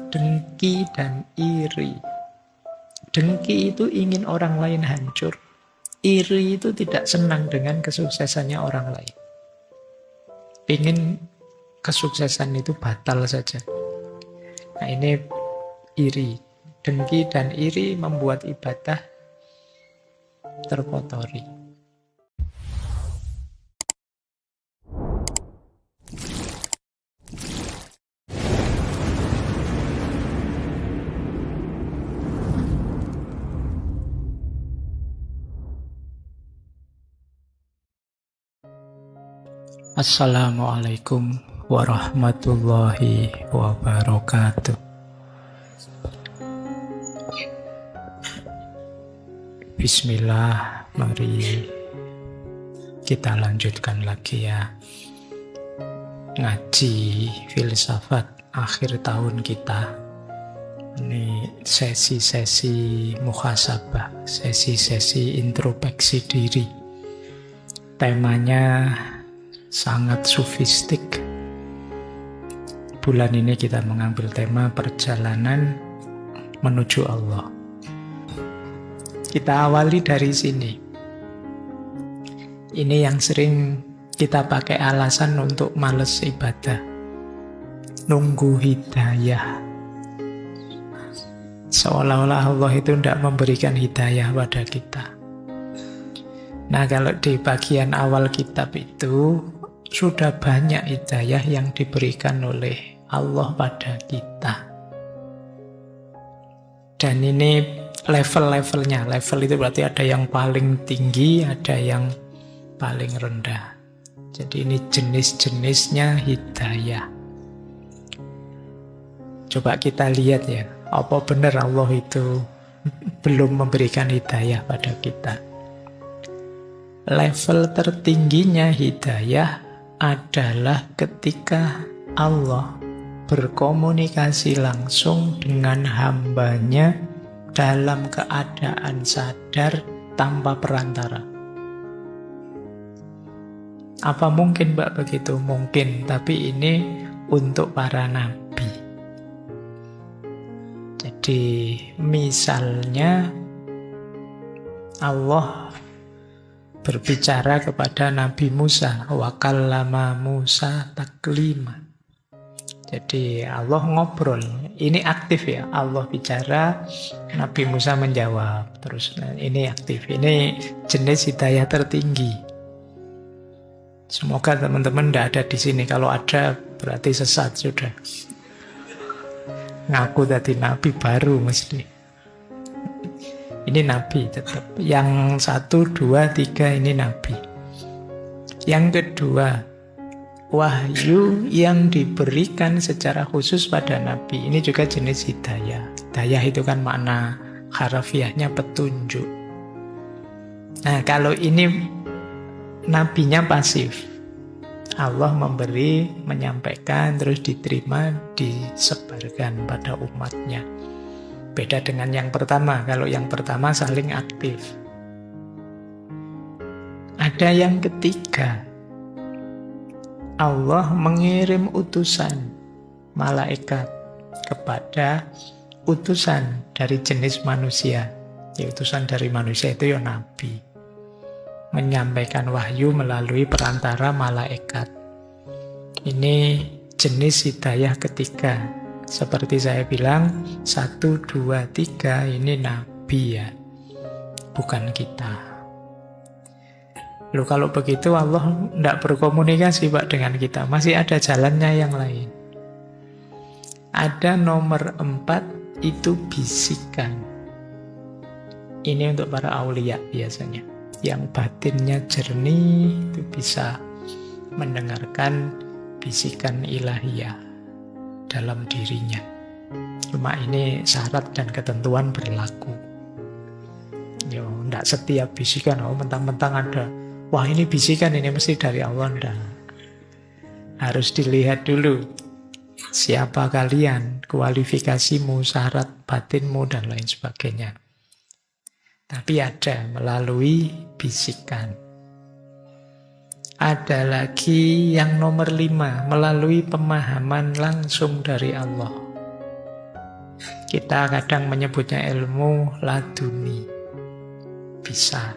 dengki dan iri. Dengki itu ingin orang lain hancur. Iri itu tidak senang dengan kesuksesannya orang lain. Ingin kesuksesan itu batal saja. Nah ini iri. Dengki dan iri membuat ibadah terkotori. Assalamualaikum warahmatullahi wabarakatuh. Bismillah, mari kita lanjutkan lagi ya. Ngaji filsafat akhir tahun kita. Ini sesi-sesi muhasabah, sesi-sesi introspeksi diri. Temanya sangat sofistik. Bulan ini kita mengambil tema perjalanan menuju Allah. Kita awali dari sini. Ini yang sering kita pakai alasan untuk males ibadah. Nunggu hidayah. Seolah-olah Allah itu tidak memberikan hidayah pada kita. Nah, kalau di bagian awal kitab itu sudah banyak hidayah yang diberikan oleh Allah pada kita. Dan ini level-levelnya. Level itu berarti ada yang paling tinggi, ada yang paling rendah. Jadi ini jenis-jenisnya hidayah. Coba kita lihat ya, apa benar Allah itu belum memberikan hidayah pada kita. Level tertingginya hidayah adalah ketika Allah berkomunikasi langsung dengan hambanya dalam keadaan sadar tanpa perantara. Apa mungkin Mbak begitu? Mungkin, tapi ini untuk para nabi. Jadi misalnya Allah berbicara kepada Nabi Musa, wa kallama Musa taklima. Jadi Allah ngobrol, ini aktif ya, Allah bicara, Nabi Musa menjawab, terus ini aktif, ini jenis hidayah tertinggi. Semoga teman-teman tidak ada di sini, kalau ada berarti sesat sudah. Ngaku tadi Nabi baru mesti. Ini Nabi tetap. Yang 1, 2, 3 ini Nabi. Yang kedua, wahyu yang diberikan secara khusus pada Nabi. Ini juga jenis hidayah. Hidayah itu kan makna harafiahnya petunjuk. Nah, kalau ini nabinya pasif. Allah memberi, menyampaikan, terus diterima, disebarkan pada umatnya. Beda dengan yang pertama. Kalau yang pertama saling aktif. Ada yang ketiga. Allah mengirim utusan malaikat kepada utusan dari jenis manusia. Ya, utusan dari manusia itu ya nabi. Menyampaikan wahyu melalui perantara malaikat. Ini jenis hidayah ketiga. Seperti saya bilang, 1, 2, 3 ini nabi ya, bukan kita. Loh kalau begitu Allah tidak berkomunikasi Pak dengan kita, masih ada jalannya yang lain. Ada nomor 4, itu bisikan. Ini untuk para aulia biasanya, yang batinnya jernih itu bisa mendengarkan bisikan ilahiyah dalam dirinya. Cuma ini syarat dan ketentuan berlaku. Yo, enggak setiap bisikan, mentang-mentang ada, wah ini bisikan, ini mesti dari Allah, enggak. Harus dilihat dulu, siapa kalian, kualifikasimu, syarat batinmu, dan lain sebagainya. Tapi ada melalui bisikan. Ada lagi yang nomor 5, melalui pemahaman langsung dari Allah. Kita kadang menyebutnya ilmu laduni. Bisa.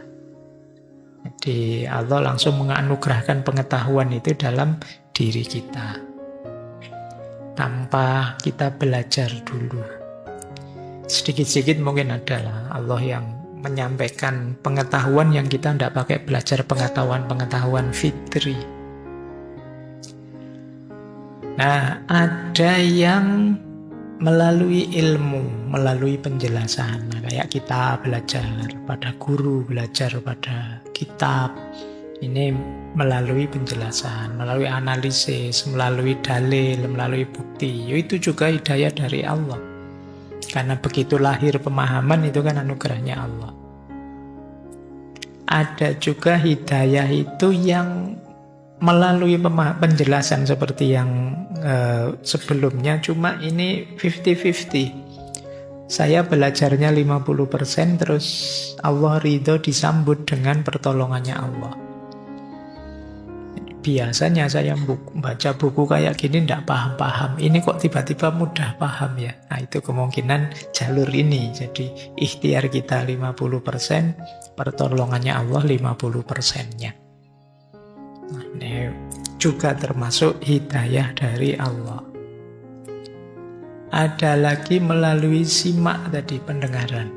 Jadi Allah langsung menganugerahkan pengetahuan itu dalam diri kita. Tanpa kita belajar dulu. Sedikit-sedikit mungkin adalah Allah yang menyampaikan pengetahuan yang kita tidak pakai belajar pengetahuan-pengetahuan fitri. Nah, ada yang melalui ilmu, melalui penjelasan. Nah, kayak kita belajar pada guru, belajar pada kitab. Ini melalui penjelasan, melalui analisis, melalui dalil, melalui bukti. Itu juga hidayah dari Allah. Karena begitu lahir pemahaman itu kan anugerahnya Allah. Ada juga hidayah itu yang melalui penjelasan seperti yang sebelumnya, cuma ini 50-50. Saya belajarnya 50%, terus Allah ridho disambut dengan pertolongannya Allah. Biasanya saya baca buku kayak gini tidak paham-paham. Ini kok tiba-tiba mudah paham ya. Nah itu kemungkinan jalur ini. Jadi ikhtiar kita 50%, pertolongannya Allah 50%-nya. Nah, ini juga termasuk hidayah dari Allah. Ada lagi melalui simak tadi, pendengaran.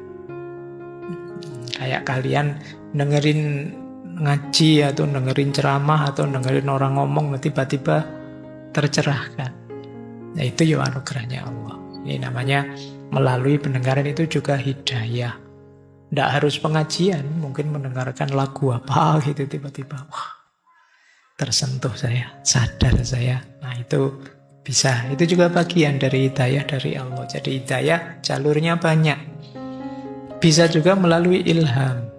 Kayak kalian dengerin ngaji atau dengerin ceramah atau dengerin orang ngomong, tiba-tiba tercerahkan. Nah itu ya anugerahnya Allah. Ini namanya melalui pendengaran, itu juga hidayah. Tidak harus pengajian, mungkin mendengarkan lagu apa gitu tiba-tiba, wah, tersentuh saya, sadar saya. Nah itu bisa, itu juga bagian dari hidayah dari Allah. Jadi hidayah jalurnya banyak. Bisa juga melalui ilham.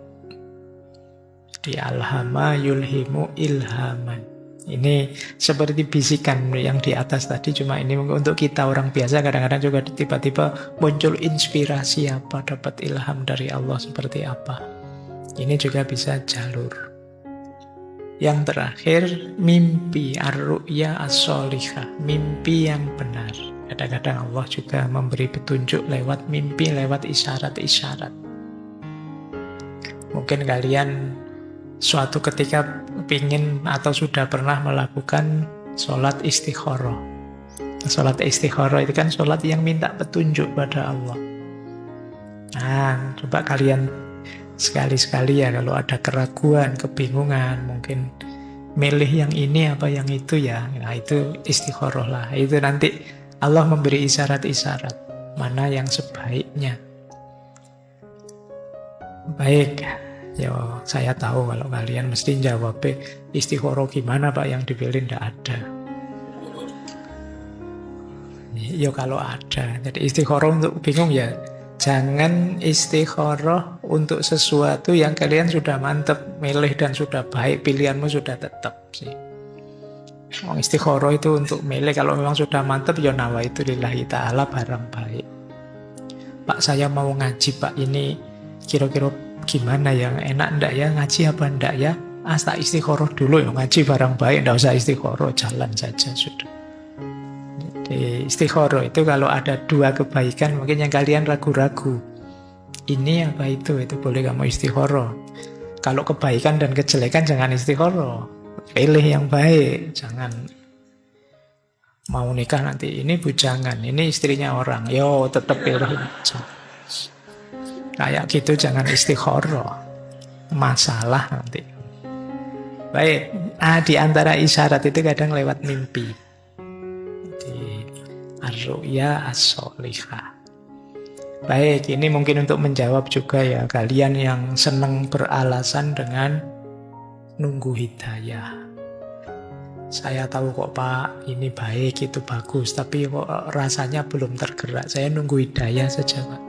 Di alhama yulhimu ilhaman. Ini seperti bisikan yang di atas tadi, cuma ini untuk kita orang biasa kadang-kadang juga tiba-tiba muncul inspirasi apa, dapat ilham dari Allah seperti apa. Ini juga bisa jalur. Yang terakhir, mimpi, ar-ru'ya as-sholihah, mimpi yang benar. Kadang-kadang Allah juga memberi petunjuk lewat mimpi, lewat isyarat-isyarat. Mungkin kalian suatu ketika ingin atau sudah pernah melakukan sholat istikharah. Sholat istikharah itu kan sholat yang minta petunjuk pada Allah. Nah, coba kalian sekali-sekali ya, kalau ada keraguan, kebingungan, mungkin milih yang ini apa yang itu ya, nah itu istikharah lah. Itu nanti Allah memberi isyarat-isyarat mana yang sebaiknya. Baik, ya saya tahu kalau kalian mesti jawab istikharah gimana Pak, yang dipilih tidak ada. Ya kalau ada, jadi istikharah untuk bingung ya, jangan istikharah untuk sesuatu yang kalian sudah mantep milih dan sudah baik, pilihanmu sudah tetap sih. Istikharah itu untuk milih, kalau memang sudah mantep ya nawaitu lillahi ta'ala barang baik. Pak saya mau ngaji Pak, ini kira-kira gimana yang enak ndak ya, ngaji apa ndak ya? Tak istikharah dulu ya, ngaji barang baik, ndak usah istikharah, jalan saja sudah. Di istikharah itu kalau ada dua kebaikan mungkin yang kalian ragu-ragu, ini apa itu boleh kamu istikharah. Kalau kebaikan dan kejelekan jangan istikharah, pilih yang baik. Jangan mau nikah nanti ini bujangan, ini istrinya orang, yo tetap pilih kayak gitu, jangan istikharah, masalah nanti. Baik, di antara isyarat itu kadang lewat mimpi. Ar-ru'ya as-sholihah. Baik, ini mungkin untuk menjawab juga ya kalian yang senang beralasan dengan nunggu hidayah. Saya tahu kok Pak, ini baik, itu bagus, tapi kok rasanya belum tergerak. Saya nunggu hidayah saja Pak.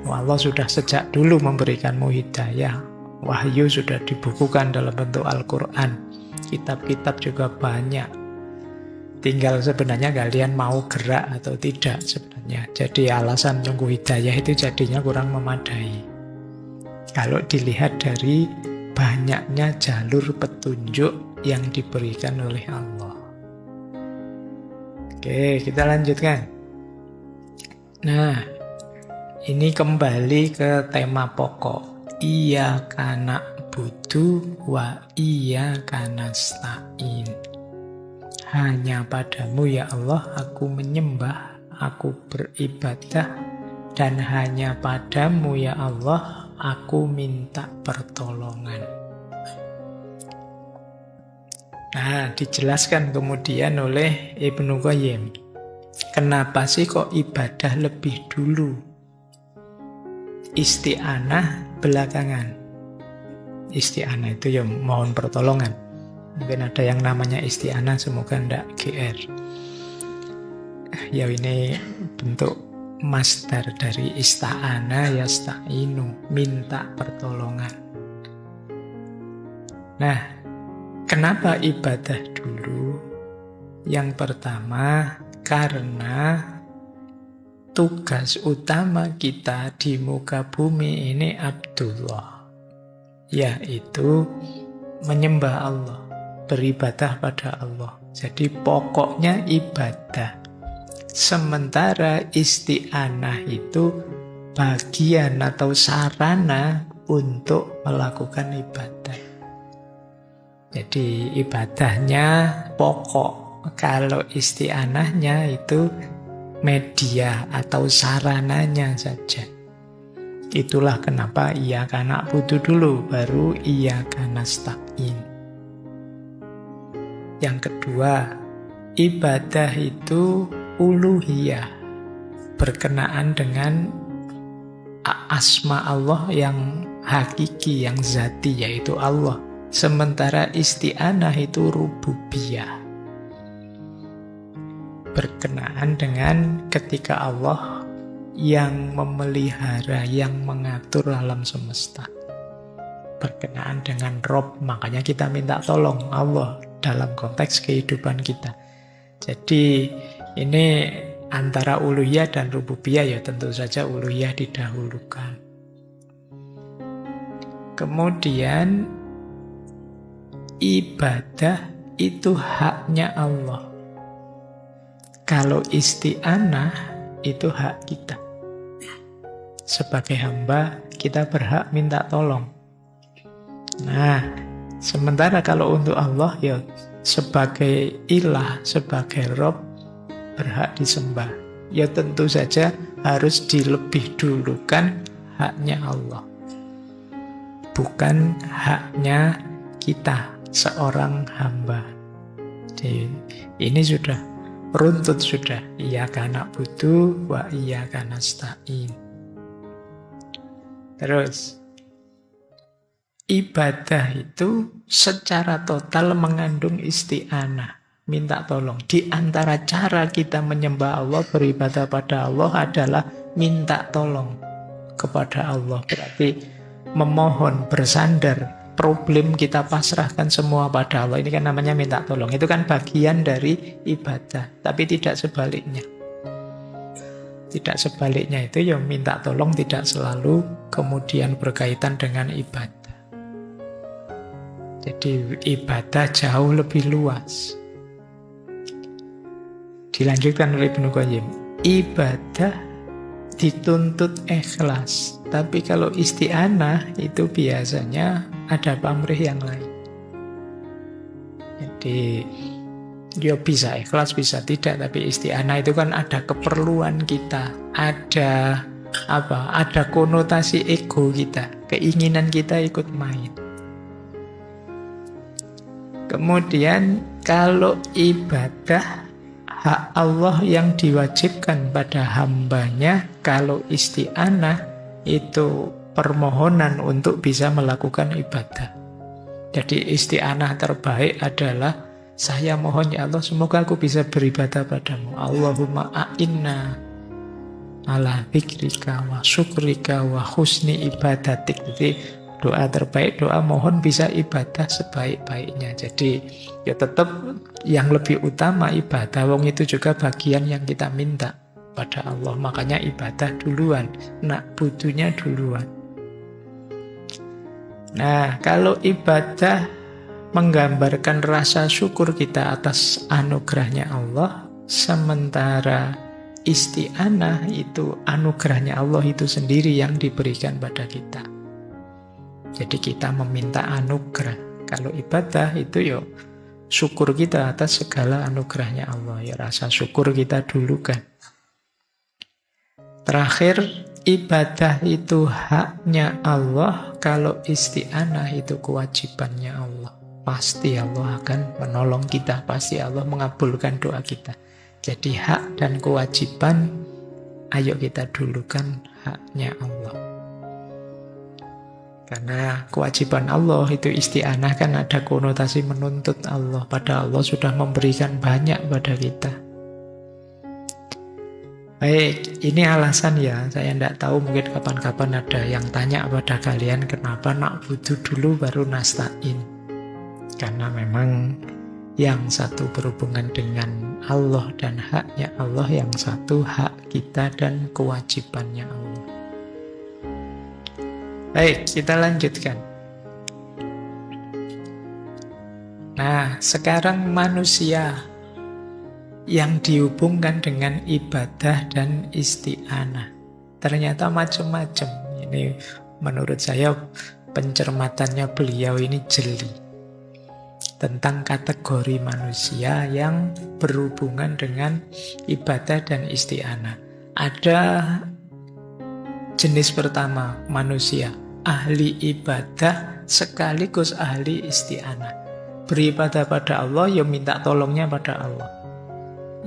Allah sudah sejak dulu memberikanmu hidayah. Wahyu sudah dibukukan dalam bentuk Al-Quran. Kitab-kitab juga banyak. Tinggal sebenarnya kalian mau gerak atau tidak sebenarnya. Jadi alasan nunggu hidayah itu jadinya kurang memadai. Kalau dilihat dari banyaknya jalur petunjuk yang diberikan oleh Allah. Oke, kita lanjutkan. Nah, ini kembali ke tema pokok. Iyyaka na'budu wa iyyaka nasta'in. Hanya padamu ya Allah aku menyembah, aku beribadah, dan hanya padamu ya Allah aku minta pertolongan. Nah, dijelaskan kemudian oleh Ibnu Qayyim. Kenapa sih kok ibadah lebih dulu? Isti'anah belakangan. Isti'anah itu ya mohon pertolongan. Mungkin ada yang namanya isti'anah, semoga tidak GR. Ya ini bentuk masdar dari ista'ana yasta'inu, minta pertolongan. Nah, kenapa ibadah dulu? Yang pertama, karena tugas utama kita di muka bumi ini Abdullah, yaitu menyembah Allah, beribadah pada Allah. Jadi pokoknya ibadah. Sementara isti'anah itu bagian atau sarana untuk melakukan ibadah. Jadi ibadahnya pokok. Kalau isti'anahnya itu media atau sarananya saja. Itulah kenapa iyyaka na'budu dulu, baru iyyaka nasta'in. Yang kedua, ibadah itu uluhiyah, berkenaan dengan asma Allah yang hakiki, yang zati, yaitu Allah. Sementara isti'anah itu rububiyah, berkenaan dengan ketika Allah yang memelihara, yang mengatur alam semesta. Berkenaan dengan Rob, makanya kita minta tolong Allah dalam konteks kehidupan kita. Jadi ini antara uluhiyah dan rububiyah, ya tentu saja uluhiyah didahulukan. Kemudian ibadah itu haknya Allah. Kalau isti'anah itu hak kita. Sebagai hamba kita berhak minta tolong. Nah, sementara kalau untuk Allah ya sebagai ilah, sebagai Rob, berhak disembah. Ya tentu saja harus dilebih dulukan haknya Allah, bukan haknya kita seorang hamba. Jadi ini sudah runtut, sudah iyyaka na'budu wa iyyaka nasta'in. Terus ibadah itu secara total mengandung isti'anah, minta tolong. Di antara cara kita menyembah Allah, beribadah pada Allah adalah minta tolong kepada Allah. Berarti memohon, bersandar, problem kita pasrahkan semua pada Allah. Ini kan namanya minta tolong. Itu kan bagian dari ibadah, tapi tidak sebaliknya. Tidak sebaliknya itu ya minta tolong tidak selalu kemudian berkaitan dengan ibadah. Jadi ibadah jauh lebih luas. Dilanjutkan oleh Ibnu Qayyim. Ibadah dituntut ikhlas. Tapi kalau isti'anah itu biasanya ada pamrih yang lain. Jadi dia bisa ikhlas, bisa tidak. Tapi isti'anah itu kan ada keperluan kita. Ada apa? Ada konotasi ego kita. Keinginan kita ikut main. Kemudian kalau ibadah hak Allah yang diwajibkan pada hambanya, kalau isti'anah itu permohonan untuk bisa melakukan ibadah. Jadi isti'anah terbaik adalah saya mohon ya Allah semoga aku bisa beribadah padamu. Allahumma a'inna ala dzikrika wa syukrika wa husni ibadatik. Jadi doa terbaik, doa mohon bisa ibadah sebaik-baiknya. Jadi ya tetap yang lebih utama ibadah. Wong itu juga bagian yang kita minta pada Allah. Makanya ibadah duluan, nak butuhnya duluan. Nah, kalau ibadah menggambarkan rasa syukur kita atas anugerahnya Allah, sementara isti'anah itu anugerahnya Allah itu sendiri yang diberikan pada kita. Jadi kita meminta anugerah. Kalau ibadah itu ya syukur kita atas segala anugerahnya Allah. Ya rasa syukur kita dulu kan. Terakhir, ibadah itu haknya Allah. Kalau isti'anah itu kewajibannya Allah. Pasti Allah akan menolong kita. Pasti Allah mengabulkan doa kita. Jadi hak dan kewajiban, ayo kita dulukan haknya Allah. Karena kewajiban Allah itu isti'anah kan ada konotasi menuntut Allah. Padahal Allah sudah memberikan banyak pada kita. Baik, ini alasan ya. Saya tidak tahu mungkin kapan-kapan ada yang tanya pada kalian kenapa nak butuh dulu baru nasta'in. Karena memang yang satu berhubungan dengan Allah dan haknya Allah, yang satu hak kita dan kewajibannya Allah. Baik, kita lanjutkan. Nah, sekarang manusia yang dihubungkan dengan ibadah dan isti'anah ternyata macam-macam. Ini menurut saya pencermatannya beliau ini jeli tentang kategori manusia yang berhubungan dengan ibadah dan isti'anah. Ada jenis pertama manusia, ahli ibadah sekaligus ahli isti'anah. Beribadah pada Allah, ya minta tolongnya pada Allah.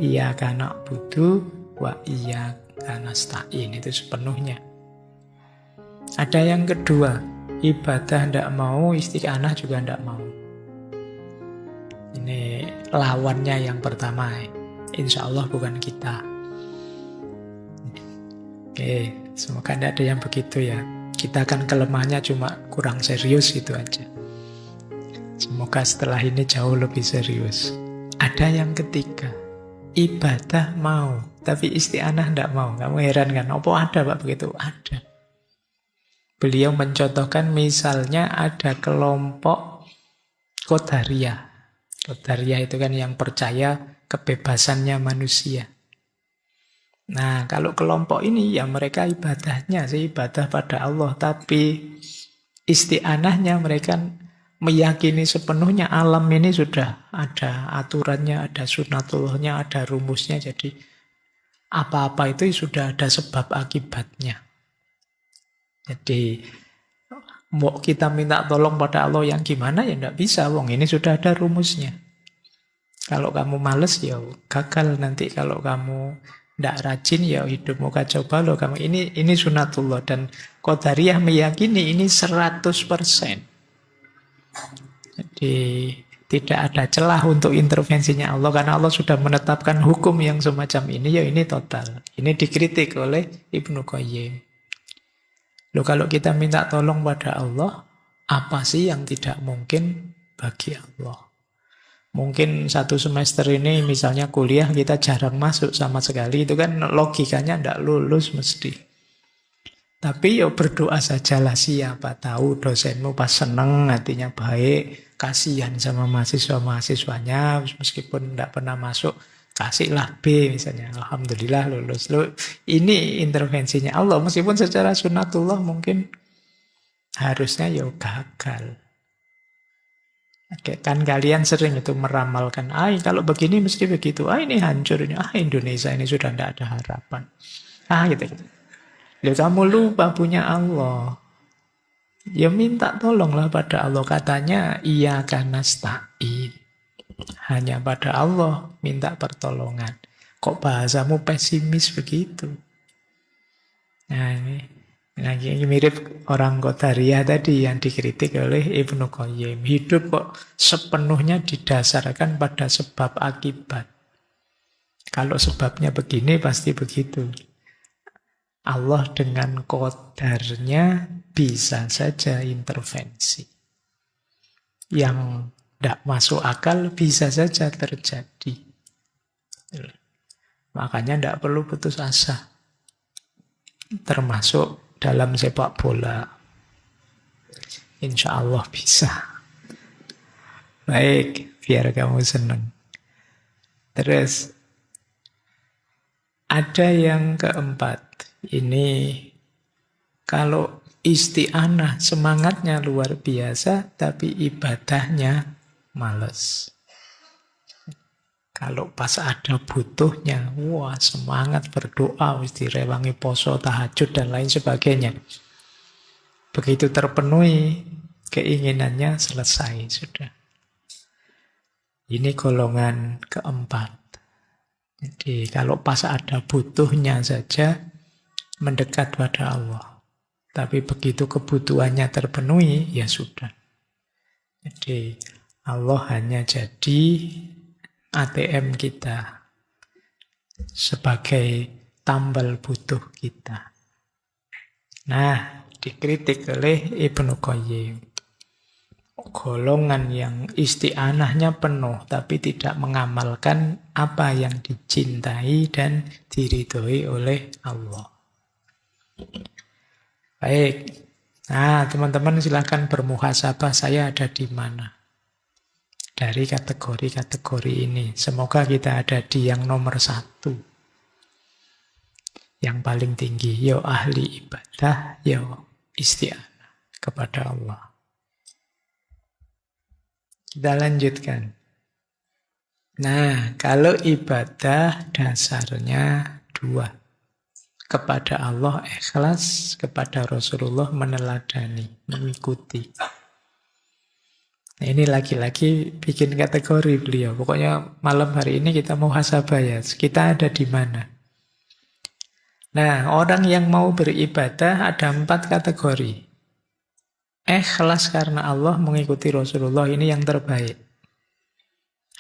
Iyyaka na'budu wa iyyaka nasta'in, itu sepenuhnya. Ada yang kedua, ibadah tidak mau, isti'anah juga tidak mau. Ini lawannya yang pertama. Insya Allah bukan kita. Oke, semoga tidak ada yang begitu ya. Kita kan kelemahannya cuma kurang serius itu aja. Semoga setelah ini jauh lebih serius. Ada yang ketiga, ibadah mau, tapi isti'anah tidak mau. Kamu heran kan? Apa ada Pak begitu? Ada. Beliau mencontohkan misalnya ada kelompok Qadariyah. Qadariyah itu kan yang percaya kebebasannya manusia. Nah, kalau kelompok ini ya mereka ibadahnya sih ibadah pada Allah, tapi isti'anahnya mereka meyakini sepenuhnya alam ini sudah ada aturannya, ada sunatullahnya, ada rumusnya. Jadi apa-apa itu sudah ada sebab akibatnya. Jadi mau kita minta tolong pada Allah yang gimana ya tidak bisa, wong ini sudah ada rumusnya. Kalau kamu males ya gagal nanti, kalau kamu tidak rajin ya hidupmu kacau balau kamu. Ini sunatullah dan Qadariyah meyakini ini 100%. Jadi tidak ada celah untuk intervensinya Allah karena Allah sudah menetapkan hukum yang semacam ini, ya ini total. Ini dikritik oleh Ibnu Qayyim. Loh, kalau kita minta tolong pada Allah, apa sih yang tidak mungkin bagi Allah? Mungkin satu semester ini misalnya kuliah kita jarang masuk sama sekali, itu kan logikanya tidak lulus mesti. Tapi ya berdoa sajalah, siapa tahu dosenmu pas seneng, hatinya baik, kasihan sama mahasiswa-mahasiswanya, meskipun tidak pernah masuk, kasihlah B misalnya, alhamdulillah lulus. Loh, ini intervensinya Allah, meskipun secara sunatullah mungkin harusnya ya gagal. Oke, kan kalian sering itu meramalkan, kalau begini mesti begitu, ini hancur ini, Indonesia ini sudah tidak ada harapan. Gitu. Loh, kamu lupa punya Allah. Ya minta tolonglah pada Allah, katanya iyyaka nasta'in. Hanya pada Allah minta pertolongan. Kok bahasamu pesimis begitu? Nah ini mirip orang Qadariyah tadi yang dikritik oleh Ibnu Qayyim. Hidup kok sepenuhnya didasarkan pada sebab akibat. Kalau sebabnya begini pasti begitu. Allah dengan qadarnya bisa saja intervensi. Yang tidak masuk akal bisa saja terjadi. Makanya tidak perlu putus asa. Termasuk dalam sepak bola. Insya Allah bisa. Baik, biar kamu senang. Terus, Ada yang keempat. Ini kalau isti'anah semangatnya luar biasa, tapi ibadahnya males. Kalau pas ada butuhnya, wah semangat berdoa, wis direwangi poso, tahajud, dan lain sebagainya. Begitu terpenuhi keinginannya, selesai sudah. Ini golongan keempat. Jadi kalau pas ada butuhnya saja, mendekat pada Allah. Tapi begitu kebutuhannya terpenuhi, ya sudah. Jadi Allah hanya jadi ATM kita sebagai tambal butuh kita. Nah, dikritik oleh Ibnu Qayyim. Golongan yang isti'anahnya penuh tapi tidak mengamalkan apa yang dicintai dan diridhoi oleh Allah. Baik. Nah, teman-teman silahkan bermuhasabah, saya ada di mana dari kategori-kategori ini. Semoga kita ada di yang nomor 1. Yang paling tinggi. Yo ahli ibadah, yo isti'anah kepada Allah. Kita lanjutkan. Nah, kalau ibadah dasarnya 2. Kepada Allah ikhlas, kepada Rasulullah meneladani, mengikuti. Nah, ini lagi-lagi bikin kategori beliau. Pokoknya malam hari ini kita mau muhasabah ya. Kita ada di mana? Nah, orang yang mau beribadah ada 4 kategori. Ikhlas karena Allah, mengikuti Rasulullah, ini yang terbaik.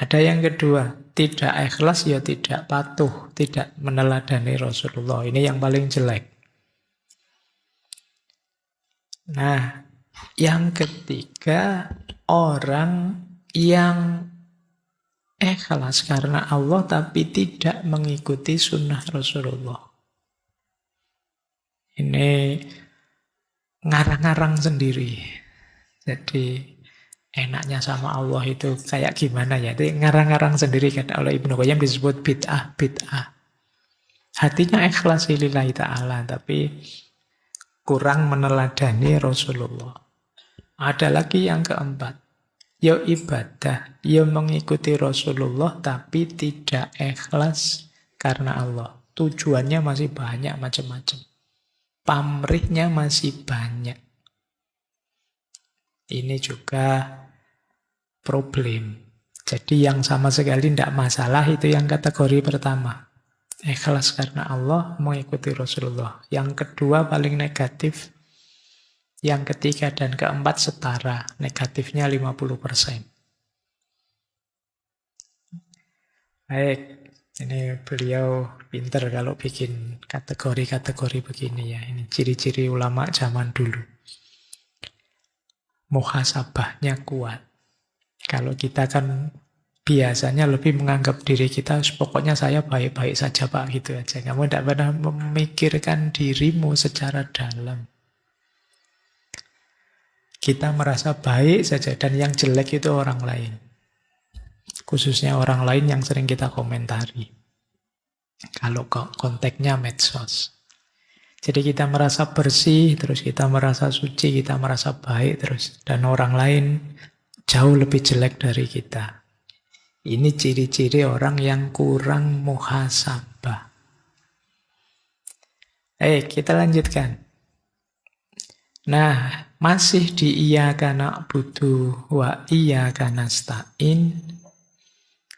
Ada yang kedua, tidak ikhlas ya tidak patuh, tidak meneladani Rasulullah. Ini yang paling jelek. Nah, yang ketiga, orang yang ikhlas karena Allah tapi tidak mengikuti sunnah Rasulullah. Ini ngarang-ngarang sendiri. Jadi enaknya sama Allah itu kayak gimana ya? Itu ngarang-ngarang sendiri kan oleh Ibnu Qayyim disebut bid'ah. Hatinya ikhlas lillahi ta'ala tapi kurang meneladani Rasulullah. Ada lagi yang keempat. Ya ibadah, ya mengikuti Rasulullah tapi tidak ikhlas karena Allah. Tujuannya masih banyak macam-macam. Pamrihnya masih banyak. Ini juga problem. Jadi yang sama sekali tidak masalah itu yang kategori pertama. Ikhlas karena Allah, mengikuti Rasulullah. Yang kedua paling negatif. Yang ketiga dan keempat setara. Negatifnya 50%. Baik. Ini beliau pinter kalau bikin kategori-kategori begini ya. Ini ciri-ciri ulama zaman dulu. Muhasabahnya kuat. Kalau kita kan biasanya lebih menganggap diri kita, pokoknya saya baik-baik saja Pak, gitu aja. Kamu tidak pernah memikirkan dirimu secara dalam. Kita merasa baik saja, dan yang jelek itu orang lain. Khususnya orang lain yang sering kita komentari. Kalau konteksnya medsos. Jadi kita merasa bersih, terus kita merasa suci, kita merasa baik terus. Dan orang lain jauh lebih jelek dari kita. Ini ciri-ciri orang yang kurang muhasabah. Kita lanjutkan. Nah, masih di iyyaka na'budu wa iyyaka nasta'in.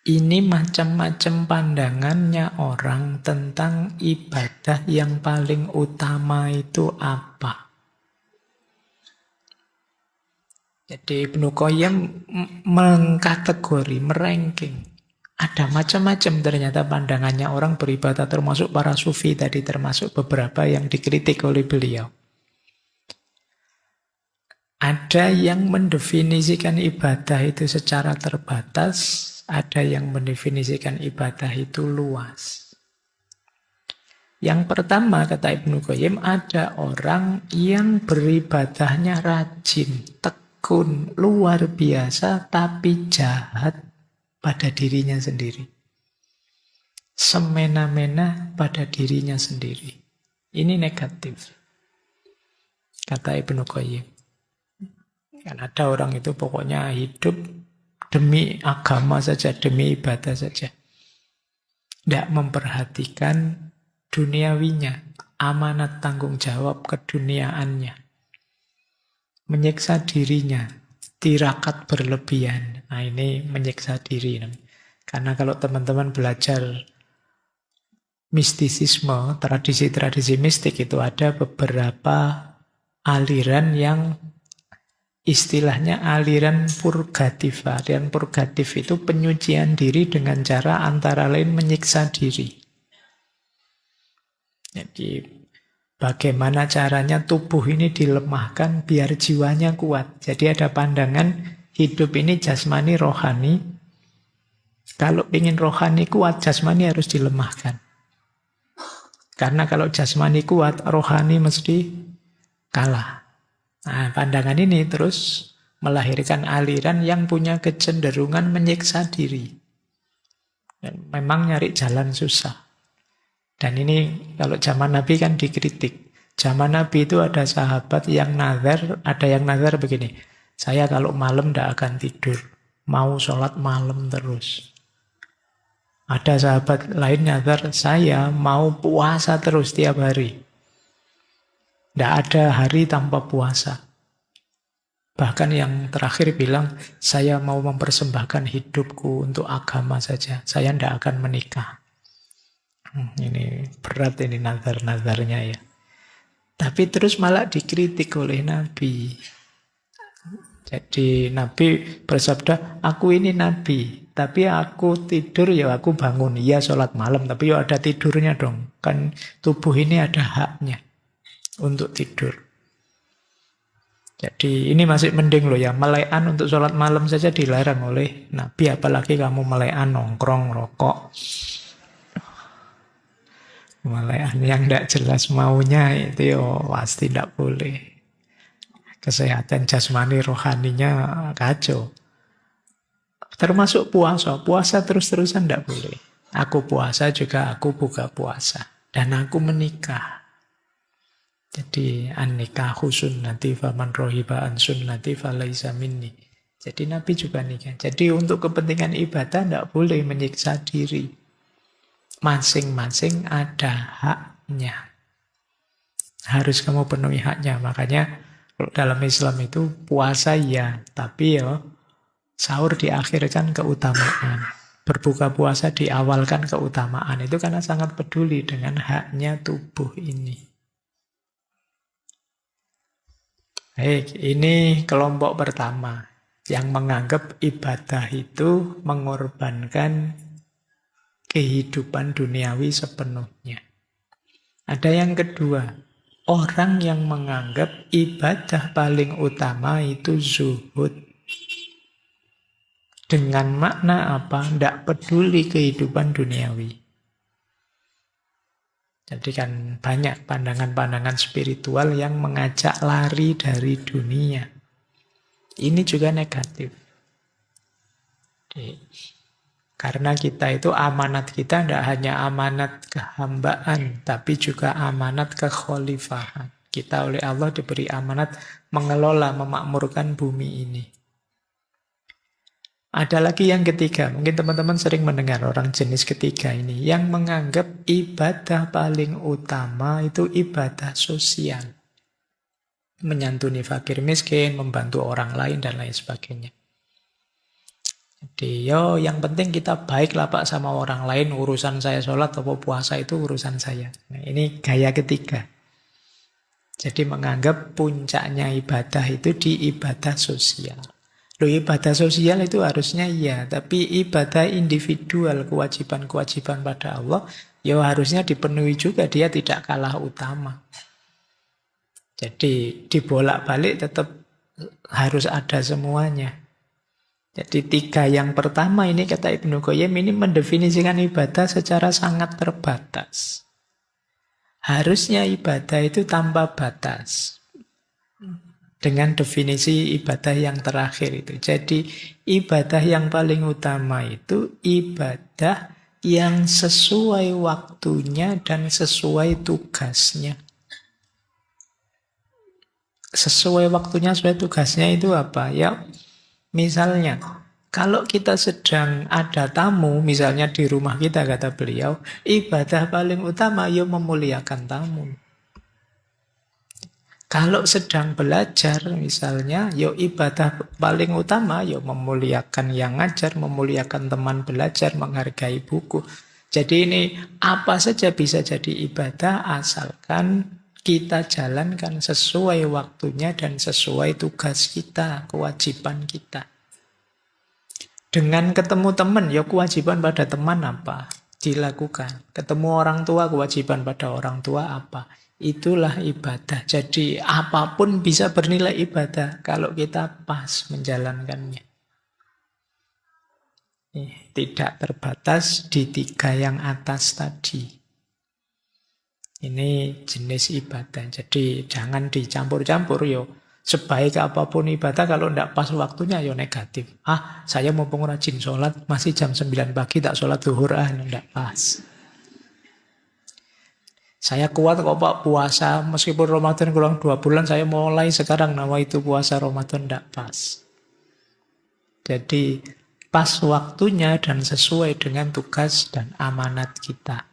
Ini macam-macam pandangannya orang tentang ibadah yang paling utama itu apa. Jadi Ibnu Qayyim mengkategori, meranking. Ada macam-macam ternyata pandangannya orang beribadah, termasuk para sufi tadi, termasuk beberapa yang dikritik oleh beliau. Ada yang mendefinisikan ibadah itu secara terbatas, ada yang mendefinisikan ibadah itu luas. Yang pertama, kata Ibnu Qayyim, ada orang yang beribadahnya rajin, tekun, luar biasa, tapi jahat pada dirinya sendiri. semena-mena pada dirinya sendiri. Ini negatif, kata Ibnu Qayyim. Kan ada orang itu pokoknya hidup demi agama saja, demi ibadah saja. Tidak memperhatikan duniawinya, amanat tanggung jawab keduniaannya. Menyiksa dirinya, tirakat berlebihan. Nah ini menyiksa diri. Karena kalau teman-teman belajar mistisisme, tradisi-tradisi mistik itu ada beberapa aliran yang istilahnya aliran purgatif. Aliran purgatif itu penyucian diri dengan cara antara lain menyiksa diri. Jadi bagaimana caranya tubuh ini dilemahkan biar jiwanya kuat. Jadi ada pandangan hidup ini jasmani rohani. Kalau ingin rohani kuat, jasmani harus dilemahkan. Karena kalau jasmani kuat, rohani mesti kalah. Nah, pandangan ini terus melahirkan aliran yang punya kecenderungan menyiksa diri. Dan memang nyari jalan susah. Dan ini kalau zaman Nabi kan dikritik. Zaman Nabi itu ada sahabat yang nazar, ada yang nazar begini. Saya kalau malam tidak akan tidur. Mau sholat malam terus. Ada sahabat lain nazar, saya mau puasa terus tiap hari. Tidak ada hari tanpa puasa. Bahkan yang terakhir bilang, saya mau mempersembahkan hidupku untuk agama saja. Saya tidak akan menikah. Ini berat ini nazar-nazarnya ya. Tapi terus malah dikritik oleh Nabi. Jadi Nabi bersabda, aku ini Nabi, tapi aku tidur ya aku bangun. Iya sholat malam, tapi ya ada tidurnya dong. Kan tubuh ini ada haknya untuk tidur. Jadi ini masih mending loh ya, melekan untuk sholat malam saja dilarang oleh Nabi, apalagi kamu melekan nongkrong, rokok. Melekan yang tidak jelas maunya itu yo pasti tidak boleh. Kesehatan jasmani rohaninya kacau. Termasuk puasa. Puasa terus-terusan tidak boleh. Aku puasa juga aku buka puasa. Dan aku menikah. Jadi an-nikahu sunnati faman rohiba an sunnati falaisa minni. Jadi Nabi juga nikah. Jadi untuk kepentingan ibadah tidak boleh menyiksa diri. Masing-masing ada haknya. Harus kamu penuhi haknya. Makanya dalam Islam itu puasa ya, tapi ya sahur diakhirkan keutamaan. Berbuka puasa diawalkan keutamaan. Itu karena sangat peduli dengan haknya tubuh ini. Baik, ini kelompok pertama yang menganggap ibadah itu mengorbankan kehidupan duniawi sepenuhnya. Ada yang kedua. Orang yang menganggap ibadah paling utama itu zuhud. Dengan makna apa? Tidak peduli kehidupan duniawi. Jadi kan banyak pandangan-pandangan spiritual yang mengajak lari dari dunia. Ini juga negatif. Karena kita itu amanat kita tidak hanya amanat kehambaan, tapi juga amanat kekhalifahan. Kita oleh Allah diberi amanat mengelola, memakmurkan bumi ini. Ada lagi yang ketiga, mungkin teman-teman sering mendengar orang jenis ketiga ini, yang menganggap ibadah paling utama itu ibadah sosial. Menyantuni fakir miskin, membantu orang lain, dan lain sebagainya. Jadi yang penting kita baiklah Pak sama orang lain, urusan saya sholat atau puasa itu urusan saya. Nah, ini gaya ketiga. Jadi menganggap puncaknya ibadah itu di ibadah sosial. Loh, ibadah sosial itu harusnya iya, tapi ibadah individual, kewajiban-kewajiban pada Allah, ya harusnya dipenuhi juga, dia tidak kalah utama. Jadi dibolak-balik tetap harus ada semuanya. Jadi tiga yang pertama ini kata Ibnu Qayyim ini mendefinisikan ibadah secara sangat terbatas. Harusnya ibadah itu tanpa batas. Dengan definisi ibadah yang terakhir itu. Jadi ibadah yang paling utama itu ibadah yang sesuai waktunya dan sesuai tugasnya. Sesuai waktunya, sesuai tugasnya itu apa? Ya, misalnya, kalau kita sedang ada tamu, misalnya di rumah kita, kata beliau, ibadah paling utama ya memuliakan tamu. Kalau sedang belajar, misalnya, ya ibadah paling utama ya memuliakan yang ngajar, memuliakan teman belajar, menghargai buku. Jadi ini apa saja bisa jadi ibadah asalkan kita jalankan sesuai waktunya dan sesuai tugas kita, kewajiban kita. Dengan ketemu teman, ya kewajiban pada teman apa? Dilakukan. Ketemu orang tua, kewajiban pada orang tua apa? Itulah ibadah. Jadi apapun bisa bernilai ibadah kalau kita pas menjalankannya. Tidak terbatas di 3 yang atas tadi. Ini jenis ibadah. Jadi jangan dicampur-campur yo. Sebaik apapun ibadah kalau tidak pas waktunya yo negatif. Saya mumpung rajin sholat, masih jam 9 pagi tak sholat zuhur, tidak pas. Saya kuat kok Pak puasa, meskipun Ramadan kurang 2 bulan, saya mulai sekarang nama itu puasa Ramadan, tidak pas. Jadi pas waktunya dan sesuai dengan tugas dan amanat kita.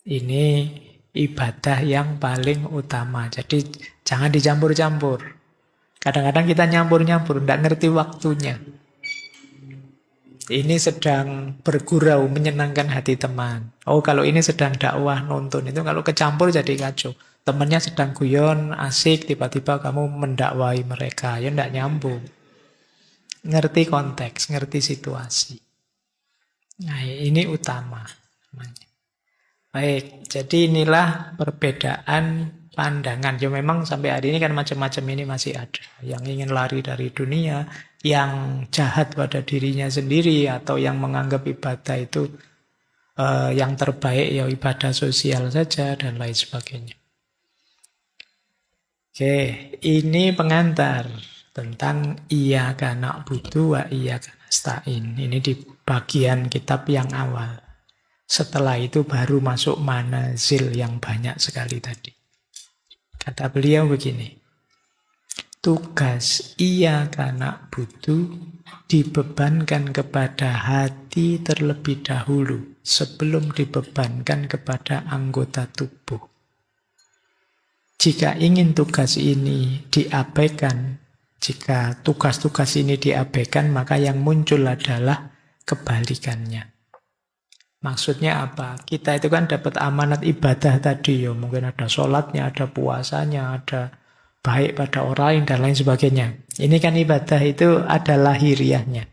Ini ibadah yang paling utama. Jadi jangan dicampur-campur. Kadang-kadang kita nyampur-nyampur, tidak ngerti waktunya. Ini sedang bergurau, menyenangkan hati teman. Kalau ini sedang dakwah, nonton. Itu kalau kecampur jadi kacau. Temannya sedang guyon, asik, tiba-tiba kamu mendakwai mereka. Ya tidak nyambung. Ngerti konteks, ngerti situasi. Nah, ini utama. Baik, jadi inilah perbedaan pandangan. Ya memang sampai hari ini kan macam-macam ini masih ada. Yang ingin lari dari dunia, yang jahat pada dirinya sendiri, atau yang menganggap ibadah itu yang terbaik ya ibadah sosial saja, dan lain sebagainya. Oke, ini pengantar tentang iyyaka na'budu wa iyyaka nasta'in. Ini di bagian kitab yang awal. Setelah itu baru masuk manazil yang banyak sekali tadi. Kata beliau begini, tugas iyyaka na'budu dibebankan kepada hati terlebih dahulu sebelum dibebankan kepada anggota tubuh. Jika ingin tugas ini diabaikan, jika tugas-tugas ini diabaikan, maka yang muncul adalah kebalikannya. Maksudnya apa? Kita itu kan dapat amanat ibadah tadi ya. Mungkin ada sholatnya, ada puasanya, ada baik pada orang lain, dan lain sebagainya. Ini kan ibadah itu ada lahiriahnya.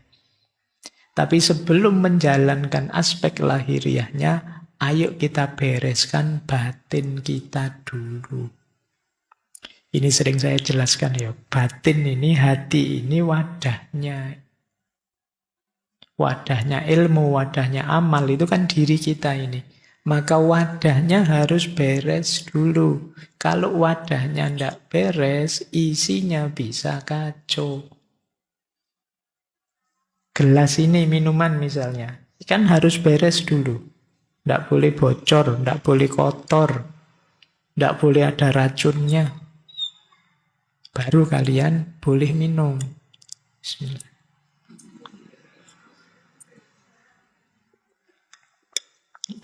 Tapi sebelum menjalankan aspek lahiriahnya, ayo kita bereskan batin kita dulu. Ini sering saya jelaskan ya. Batin ini, hati ini wadahnya. Wadahnya ilmu, wadahnya amal, itu kan diri kita ini. Maka wadahnya harus beres dulu. Kalau wadahnya tidak beres, isinya bisa kacau. Gelas ini minuman misalnya, kan harus beres dulu. Tidak boleh bocor, tidak boleh kotor, tidak boleh ada racunnya. Baru kalian boleh minum. Bismillah.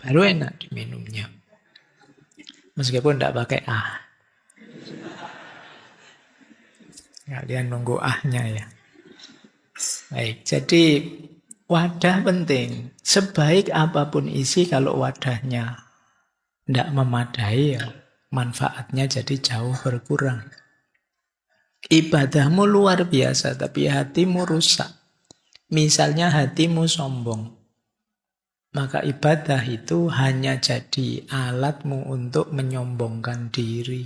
Baru enak diminumnya. Meskipun tidak pakai Kalian nunggu ahnya ya. Baik, jadi wadah penting. Sebaik apapun isi, kalau wadahnya tidak memadai, ya manfaatnya jadi jauh berkurang. Ibadahmu luar biasa, tapi hatimu rusak. Misalnya hatimu sombong. Maka ibadah itu hanya jadi alatmu untuk menyombongkan diri.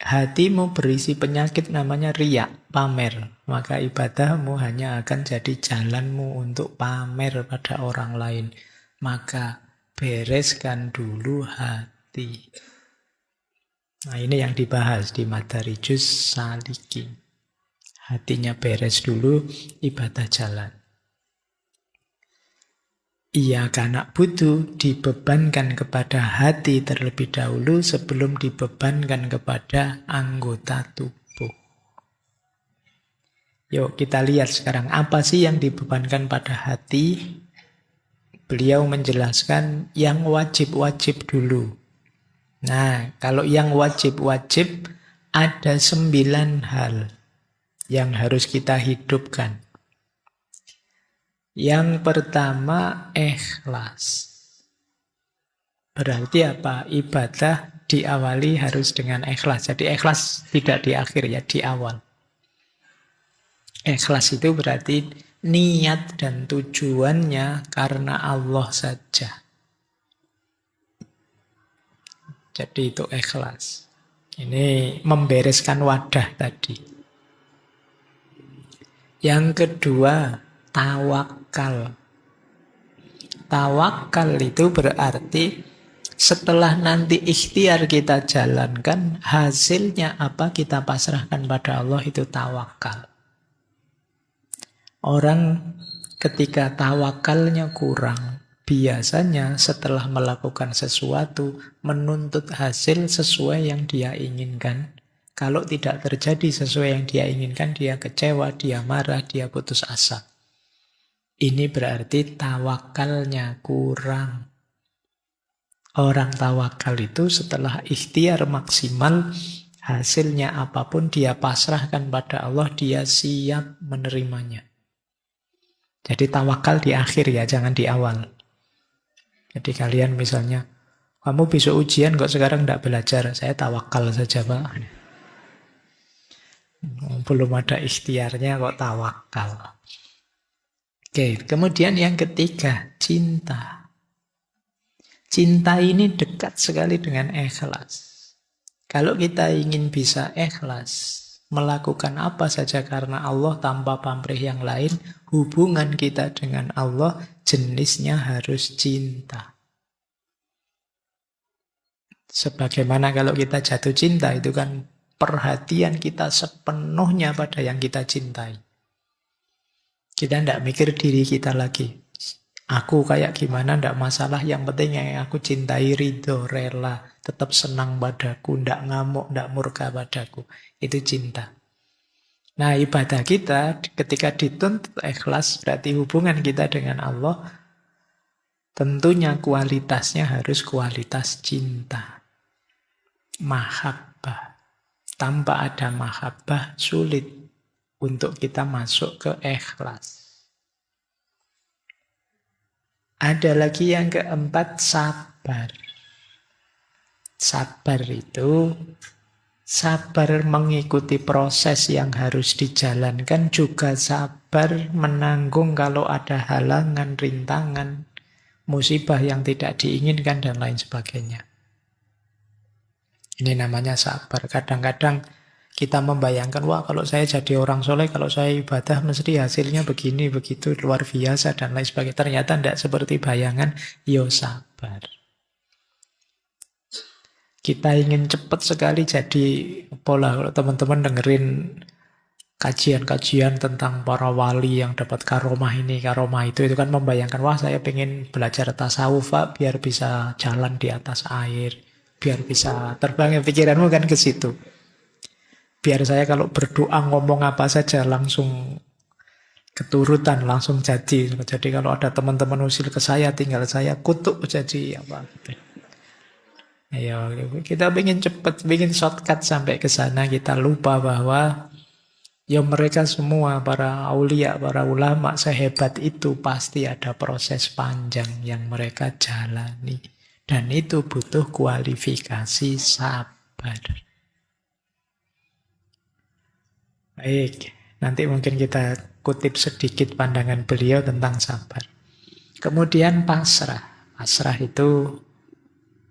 Hatimu berisi penyakit namanya riya, pamer. Maka ibadahmu hanya akan jadi jalanmu untuk pamer pada orang lain. Maka bereskan dulu hati. Nah, ini yang dibahas di Madarijus Salikin. Hatinya beres dulu, ibadah jalan. Iyyaka na'budu dibebankan kepada hati terlebih dahulu sebelum dibebankan kepada anggota tubuh. Yuk kita lihat sekarang apa sih yang dibebankan pada hati. Beliau menjelaskan yang wajib-wajib dulu. Nah, kalau yang wajib-wajib ada 9 hal yang harus kita hidupkan. Yang pertama, ikhlas. Berarti apa? Ibadah diawali harus dengan ikhlas. Jadi ikhlas tidak di akhir ya, di awal. Ikhlas itu berarti niat dan tujuannya karena Allah saja. Jadi itu ikhlas. Ini membereskan wadah tadi. Yang kedua, tawakal. Tawakal itu berarti setelah nanti ikhtiar kita jalankan, hasilnya apa kita pasrahkan pada Allah, itu tawakal. Orang ketika tawakalnya kurang, biasanya setelah melakukan sesuatu, menuntut hasil sesuai yang dia inginkan. Kalau tidak terjadi sesuai yang dia inginkan, dia kecewa, dia marah, dia putus asa. Ini berarti tawakalnya kurang. Orang tawakal itu setelah ikhtiar maksimal, hasilnya apapun dia pasrahkan pada Allah, dia siap menerimanya. Jadi tawakal di akhir ya, jangan di awal. Jadi kalian misalnya, kamu besok ujian kok sekarang tidak belajar, saya tawakal saja Pak. Belum ada ikhtiarnya kok tawakal. Oke, kemudian yang ketiga, cinta. Cinta ini dekat sekali dengan ikhlas. Kalau kita ingin bisa ikhlas, melakukan apa saja karena Allah tanpa pamrih yang lain, hubungan kita dengan Allah jenisnya harus cinta. Sebagaimana kalau kita jatuh cinta, itu kan perhatian kita sepenuhnya pada yang kita cintai. Kita tidak mikir diri kita lagi. Aku kayak gimana, tidak masalah. Yang penting yang aku cintai ridho, rela, tetap senang padaku, tidak ngamuk, tidak murka padaku. Itu cinta. Nah, ibadah kita ketika dituntut ikhlas, berarti hubungan kita dengan Allah, tentunya kualitasnya harus kualitas cinta. Mahabbah. Tanpa ada mahabbah, sulit untuk kita masuk ke ikhlas. Ada lagi yang keempat, sabar. Sabar itu sabar mengikuti proses yang harus dijalankan, juga sabar menanggung kalau ada halangan, rintangan, musibah yang tidak diinginkan, dan lain sebagainya. Ini namanya sabar. Kadang-kadang kita membayangkan, wah kalau saya jadi orang soleh, kalau saya ibadah mesti hasilnya begini, begitu, luar biasa, dan lain sebagainya. Ternyata tidak seperti bayangan, yo sabar. Kita ingin cepat sekali jadi pola. Kalau teman-teman dengerin kajian-kajian tentang para wali yang dapat karomah ini, karomah itu kan membayangkan, wah saya pengen belajar tasawuf Pak, biar bisa jalan di atas air, biar bisa terbang. Pikiranmu kan ke situ. Biar saya kalau berdoa ngomong apa saja langsung keturutan, langsung jadi. Jadi kalau ada teman-teman usil ke saya, tinggal saya kutuk jadi apa gitu. Ayo, kita ingin cepat, ingin shortcut sampai ke sana. Kita lupa bahwa ya mereka semua, para aulia, para ulama sehebat itu, pasti ada proses panjang yang mereka jalani. Dan itu butuh kualifikasi sabar. Baik, nanti mungkin kita kutip sedikit pandangan beliau tentang sabar. Kemudian pasrah. Pasrah itu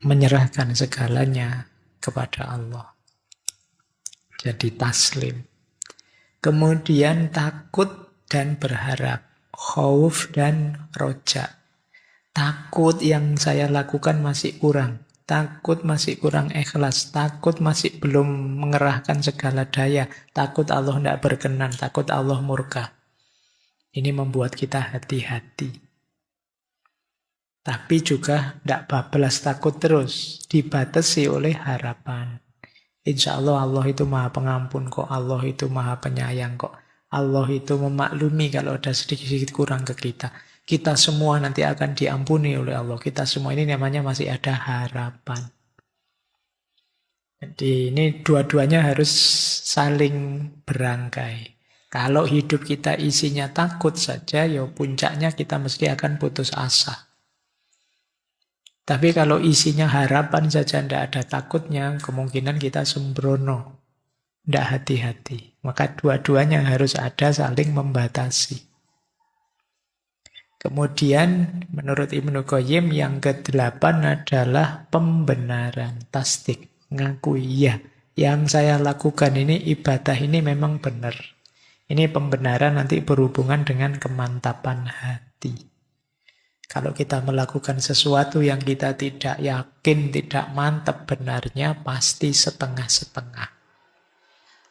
menyerahkan segalanya kepada Allah. Jadi taslim. Kemudian takut dan berharap. Khauf dan roja. Takut yang saya lakukan masih kurang. Takut masih kurang ikhlas. Takut masih belum mengerahkan segala daya. Takut Allah tidak berkenan. Takut Allah murka. Ini membuat kita hati-hati. Tapi juga tidak bablas takut terus. Dibatasi oleh harapan. Insya Allah Allah itu maha pengampun kok. Allah itu maha penyayang kok. Allah itu memaklumi kalau ada sedikit-sedikit kurang ke kita. Kita semua nanti akan diampuni oleh Allah. Kita semua ini namanya masih ada harapan. Jadi ini dua-duanya harus saling berangkai. Kalau hidup kita isinya takut saja, ya puncaknya kita mesti akan putus asa. Tapi kalau isinya harapan saja, tidak ada takutnya, kemungkinan kita sembrono. Tidak hati-hati. Maka dua-duanya harus ada saling membatasi. Kemudian menurut Ibnu Qayyim yang ke-8 adalah pembenaran, tasdik. Ngakui, ya, yang saya lakukan ini, ibadah ini memang benar. Ini pembenaran nanti berhubungan dengan kemantapan hati. Kalau kita melakukan sesuatu yang kita tidak yakin, tidak mantap benarnya, pasti setengah-setengah.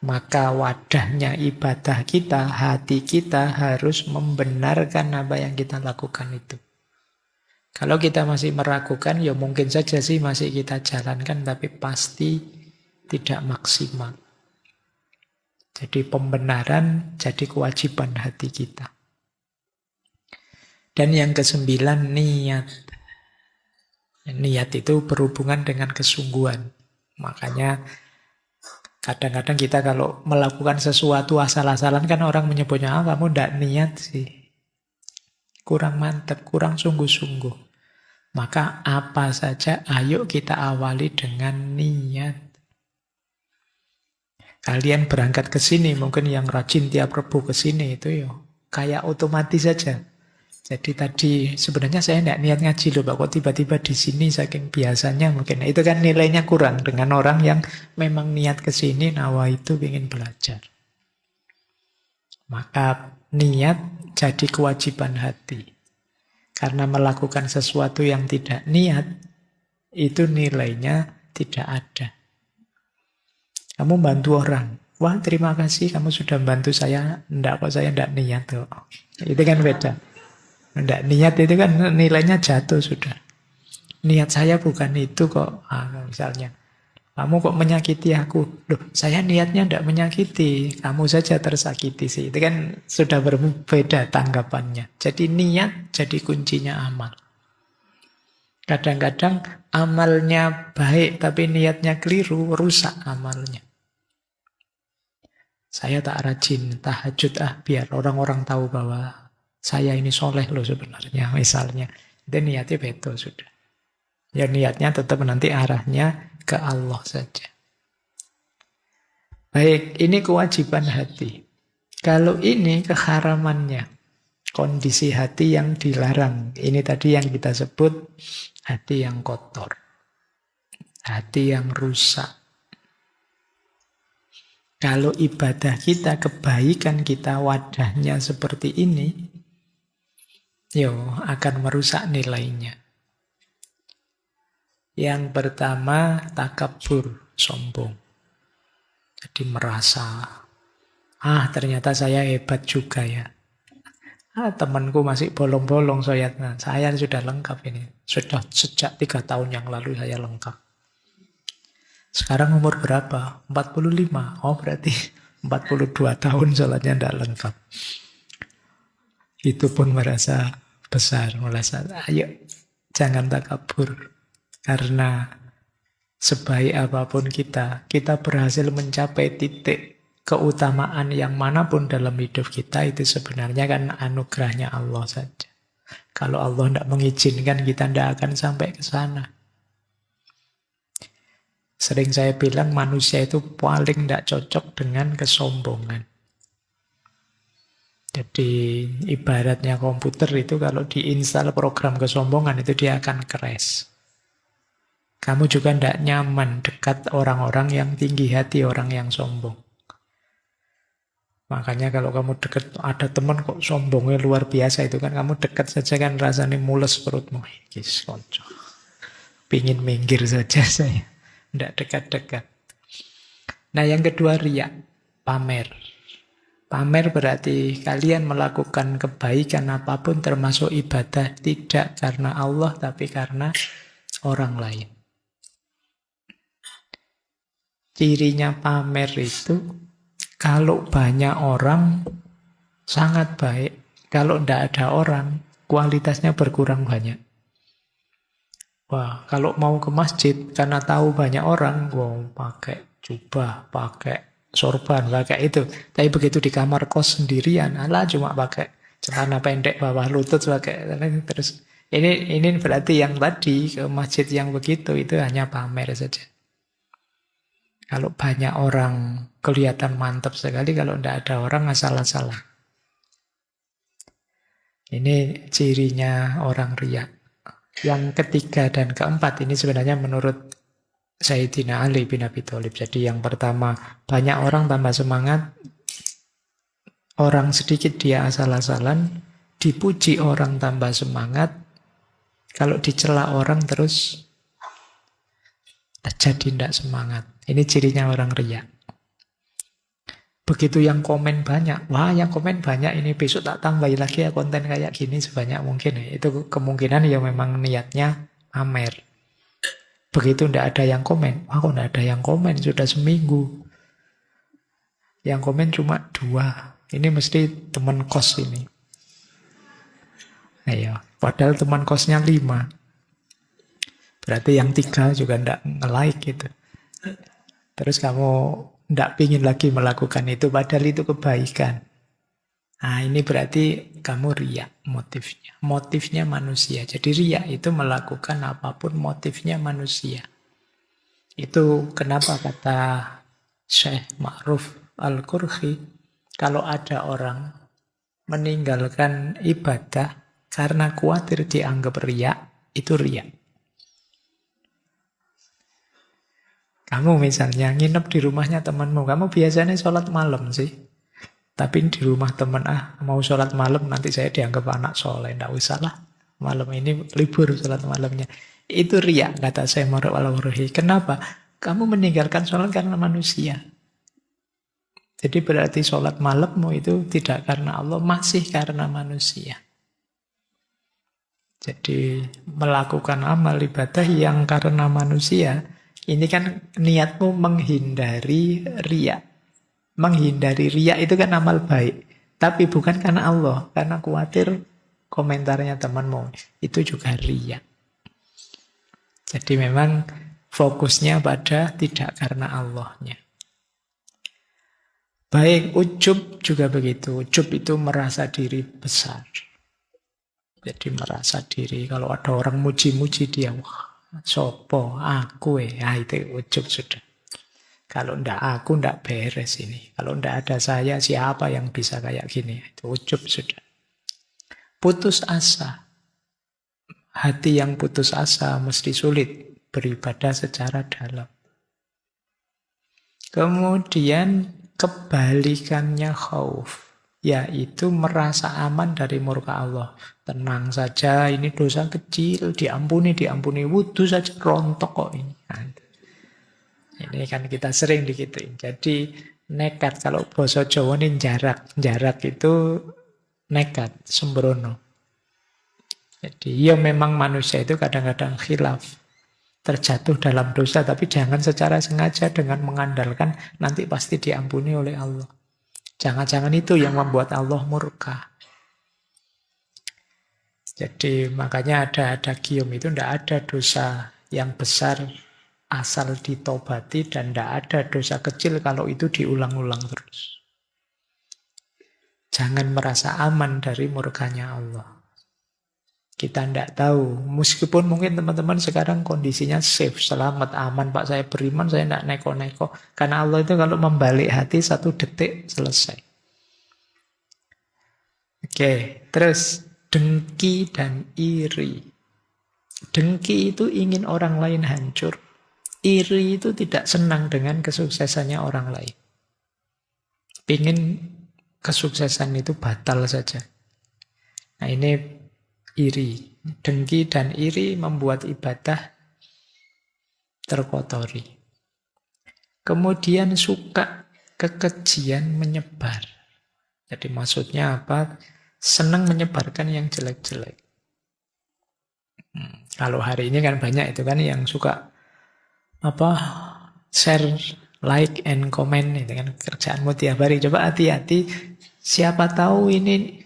Maka wadahnya ibadah kita, hati kita harus membenarkan apa yang kita lakukan itu. Kalau kita masih meragukan, ya mungkin saja sih masih kita jalankan, tapi pasti tidak maksimal. Jadi pembenaran jadi kewajiban hati kita. Dan yang ke-9, niat. Niat itu berhubungan dengan kesungguhan. Makanya kadang-kadang kita kalau melakukan sesuatu asal-asalan kan orang menyebutnya, kamu tidak niat sih. Kurang mantap, kurang sungguh-sungguh. Maka apa saja, ayo kita awali dengan niat. Kalian berangkat ke sini, mungkin yang rajin tiap Rebu ke sini itu kayak otomatis saja. Jadi tadi sebenarnya saya tidak niat ngaji loh, Pak. Kok tiba-tiba di sini saking biasanya mungkin. Nah, itu kan nilainya kurang dengan orang yang memang niat ke sini, nawa itu ingin belajar. Maka niat jadi kewajiban hati. Karena melakukan sesuatu yang tidak niat, itu nilainya tidak ada. Kamu bantu orang, wah terima kasih kamu sudah bantu saya. Enggak kok, saya enggak niat tuh. Itu kan beda. Enggak niat itu kan nilainya jatuh sudah. Niat saya bukan itu kok. Misalnya, kamu kok menyakiti aku? Loh, saya niatnya enggak menyakiti. Kamu saja tersakiti sih. Itu kan sudah berbeda tanggapannya. Jadi niat jadi kuncinya amal. Kadang-kadang amalnya baik tapi niatnya keliru, rusak amalnya. Saya tak rajin tahajud biar orang-orang tahu bahwa saya ini soleh loh sebenarnya misalnya. Itu niatnya betul sudah. Ya niatnya tetap nanti arahnya ke Allah saja. Baik, ini kewajiban hati. Kalau ini keharamannya, kondisi hati yang dilarang. Ini tadi yang kita sebut hati yang kotor. Hati yang rusak. Kalau ibadah kita, kebaikan kita, wadahnya seperti ini, akan merusak nilainya. Yang pertama, takabur, sombong. Jadi merasa, ternyata saya hebat juga ya. Temanku masih bolong-bolong sholatnya. Saya sudah lengkap ini. Sudah sejak 3 tahun yang lalu saya lengkap. Sekarang umur berapa? 45. Oh berarti 42 tahun sholatnya tidak lengkap. Itu pun merasa besar. Merasa, ayo jangan takabur. Karena sebaik apapun kita berhasil mencapai titik keutamaan yang manapun dalam hidup kita, itu sebenarnya kan anugerahnya Allah saja. Kalau Allah tidak mengizinkan, kita tidak akan sampai ke sana. Sering saya bilang manusia itu paling tidak cocok dengan kesombongan. Jadi ibaratnya komputer itu kalau diinstal program kesombongan itu dia akan crash. Kamu juga tidak nyaman dekat orang-orang yang tinggi hati, orang yang sombong. Makanya kalau kamu dekat, ada teman kok sombongnya luar biasa, itu kan kamu dekat saja kan rasanya mules perutmu. Kis konco. Pingin minggir saja saya. Tidak dekat-dekat. Nah yang kedua riya, pamer. Pamer berarti kalian melakukan kebaikan apapun termasuk ibadah tidak karena Allah tapi karena orang lain. Cirinya pamer itu kalau banyak orang sangat baik, kalau tidak ada orang kualitasnya berkurang banyak. Wah, kalau mau ke masjid karena tahu banyak orang, pakai jubah, pakai sorban, pakai itu. Tapi begitu di kamar kos sendirian, alah cuma pakai celana pendek bawah lutut, pakai terus. Ini berarti yang tadi ke masjid yang begitu itu hanya pamer saja. Kalau banyak orang kelihatan mantap sekali, kalau tidak ada orang asal-asalan. Ini cirinya orang riya. Yang ketiga dan keempat ini sebenarnya menurut Sayyidina Ali bin Abi Thalib. Jadi yang pertama, banyak orang tambah semangat, orang sedikit dia asal-asalan, dipuji orang tambah semangat, kalau dicela orang terus jadi tidak semangat. Ini cirinya orang riya. Begitu yang komen banyak, wah yang komen banyak ini besok tak tambahin lagi ya konten kayak gini sebanyak mungkin. Itu kemungkinan ya memang niatnya pamer. Begitu tidak ada yang komen, wah kok tidak ada yang komen, sudah seminggu. Yang komen cuma 2. Ini mesti teman kos ini. Ayo, padahal teman kosnya 5. Berarti yang 3 juga tidak nge-like gitu. Terus kamu tidak ingin lagi melakukan itu, padahal itu kebaikan. Nah, ini berarti kamu riya motifnya. Motifnya manusia. Jadi riya itu melakukan apapun motifnya manusia. Itu kenapa kata Syekh Ma'ruf Al-Qurhi, kalau ada orang meninggalkan ibadah karena khawatir dianggap riya, itu riya. Kamu misalnya nginep di rumahnya temanmu, kamu biasanya sholat malam sih. Tapi di rumah teman, mau sholat malam nanti saya dianggap anak soleh. Tidak usah lah, malam ini libur sholat malamnya. Itu riya, kata saya Ma'ruf Al-Qurhi. Kenapa? Kamu meninggalkan sholat karena manusia. Jadi berarti sholat malammu itu tidak karena Allah, masih karena manusia. Jadi melakukan amal ibadah yang karena manusia, ini kan niatmu menghindari riya. Menghindari riya itu kan amal baik. Tapi bukan karena Allah. Karena khawatir komentarnya temanmu. Itu juga riya. Jadi memang fokusnya pada tidak karena Allahnya. Baik, ujub juga begitu. Ujub itu merasa diri besar. Jadi merasa diri. Kalau ada orang muji-muji dia, wah, sopo, aku itu ujub sudah. Kalau ndak aku, ndak beres ini. Kalau ndak ada saya, siapa yang bisa kayak gini? Itu ujub sudah. Putus asa. Hati yang putus asa mesti sulit beribadah secara dalam. Kemudian kebalikannya khauf, yaitu merasa aman dari murka Allah. Tenang saja, ini dosa kecil, diampuni, wudhu saja rontok kok ini. Ini kan kita sering digituin. Jadi nekat, kalau bahasa Jawa ini jarak itu nekat, sembrono. Jadi ya memang manusia itu kadang-kadang khilaf, terjatuh dalam dosa, tapi jangan secara sengaja dengan mengandalkan nanti pasti diampuni oleh Allah. Jangan-jangan itu yang membuat Allah murka. Jadi makanya ada gium itu tidak ada dosa yang besar asal ditobati dan tidak ada dosa kecil kalau itu diulang-ulang terus. Jangan merasa aman dari murkanya Allah. Kita tidak tahu, meskipun mungkin teman-teman sekarang kondisinya safe, selamat, aman, Pak saya beriman, saya tidak neko-neko. Karena Allah itu kalau membalik hati 1 detik selesai. Oke, terus dengki dan iri. Dengki itu ingin orang lain hancur. Iri itu tidak senang dengan kesuksesannya orang lain. Ingin kesuksesan itu batal saja. Nah ini iri. Dengki dan iri membuat ibadah terkotori. Kemudian suka kekejian menyebar. Jadi maksudnya apa? Senang menyebarkan yang jelek-jelek. Kalau hari ini kan banyak itu kan yang suka apa share, like, and comment itu kan kerjaanmu tiap hari. Coba hati-hati, siapa tahu ini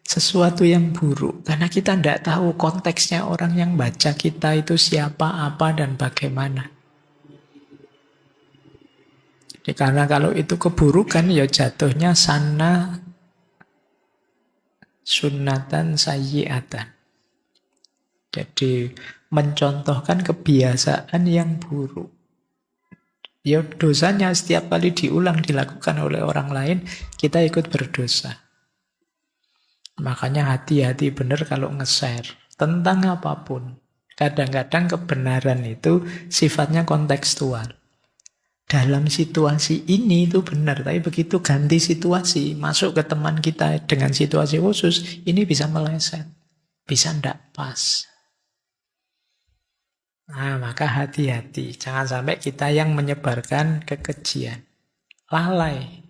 sesuatu yang buruk. Karena kita tidak tahu konteksnya orang yang baca kita itu siapa, apa, dan bagaimana. Jadi karena kalau itu keburukan, ya jatuhnya sana sunnatan sayyi'atan. Jadi mencontohkan kebiasaan yang buruk. Ya dosanya setiap kali diulang dilakukan oleh orang lain, kita ikut berdosa. Makanya hati-hati benar kalau nge-share tentang apapun. Kadang-kadang kebenaran itu sifatnya kontekstual. Dalam situasi ini itu benar, tapi begitu ganti situasi, masuk ke teman kita dengan situasi khusus, ini bisa meleset. Bisa ndak pas. Nah, maka hati-hati. Jangan sampai kita yang menyebarkan kekejian. Lalai,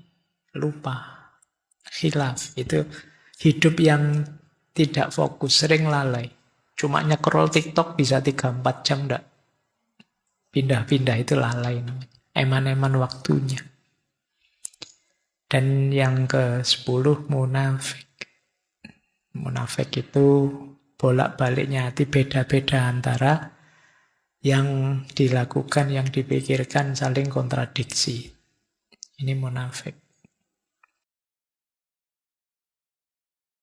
lupa, khilaf. Itu hidup yang tidak fokus, sering lalai. Cuma nyekrol TikTok bisa 3-4 jam ndak. Pindah-pindah itu lalai namanya. Eman-eman waktunya. Dan yang ke-10, munafik. Munafik itu bolak-baliknya hati, beda-beda antara yang dilakukan, yang dipikirkan saling kontradiksi. Ini munafik.